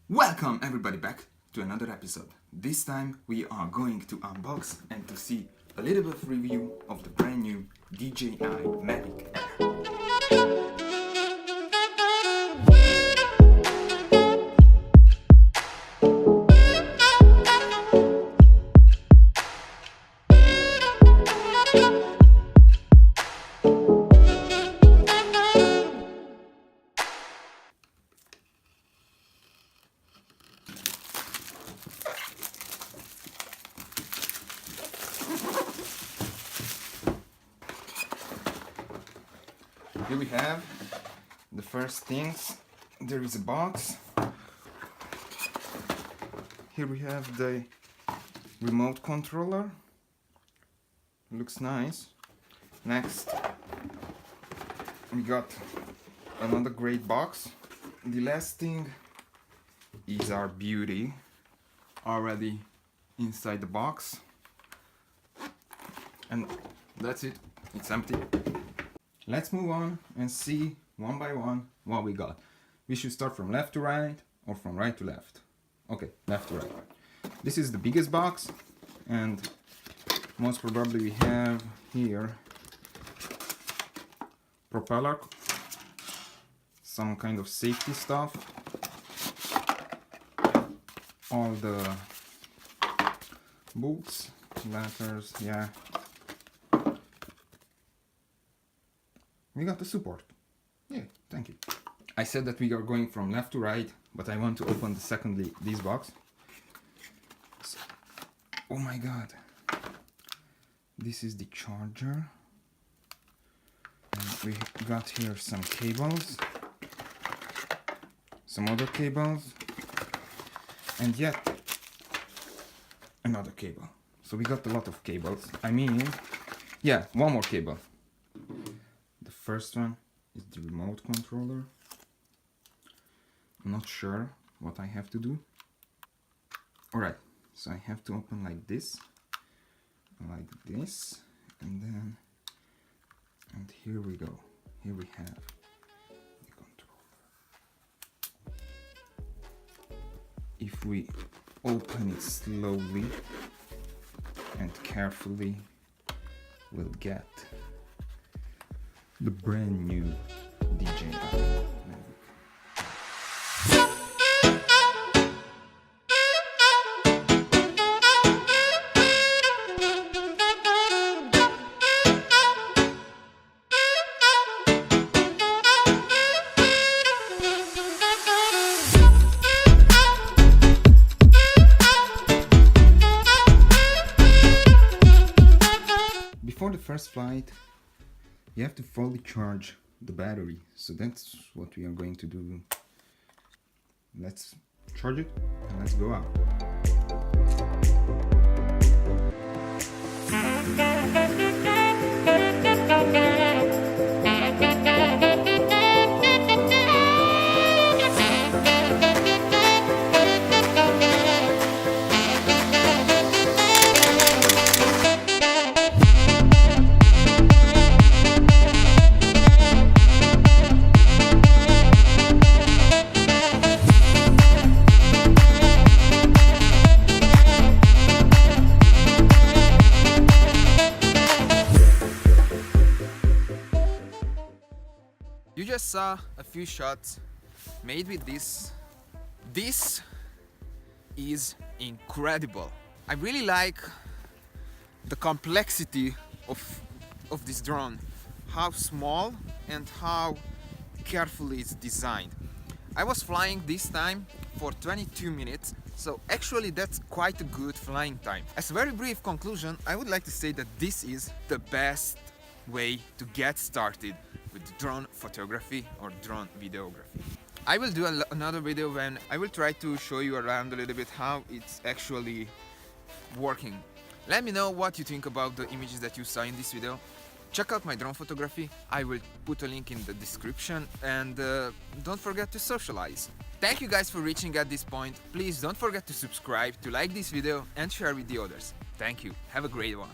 Welcome everybody back to another episode. This time we are going to unbox and to see a little bit of review of the brand new DJI MAVIC AIR. Here we have the first things. There is a box. Here we have the remote controller. Looks nice. Next, we got another great box. The last thing is our beauty already inside the box. And that's it. It's empty. Let's move on and see one by one what we got. We should start from left to right or from right to left. Okay, left to right. This is the biggest box, and most probably we have here propeller, some kind of safety stuff, all the books, letters, yeah. We got the support. Yeah, thank you. I said that we are going from left to right, but I want to open this box. So, oh my god. This is the charger. And we got here some cables. Some other cables. And yet another cable. So we got a lot of cables. I mean, yeah, one more cable. First one is the remote controller. I'm not sure what I have to do. Alright, so I have to open like this, and here we go. Here we have the controller. If we open it slowly and carefully, we'll get the brand new DJI MAVIC. Before the first flight, you have to fully charge the battery, so that's what we are going to do. Let's charge it and let's go out. You just saw a few shots made with this. This is incredible. I really like the complexity of this drone, how small and how carefully it's designed. I was flying this time for 22 minutes, so actually that's quite a good flying time. As a very brief conclusion, I would like to say that this is the best way to get started with drone photography or drone videography. I will do another video when I will try to show you around a little bit how it's actually working. Let me know what you think about the images that you saw in this video. Check out my drone photography, I will put a link in the description, and don't forget to socialize. Thank you guys for reaching at this point. Please don't forget to subscribe, to like this video and share with the others. Thank you, have a great one.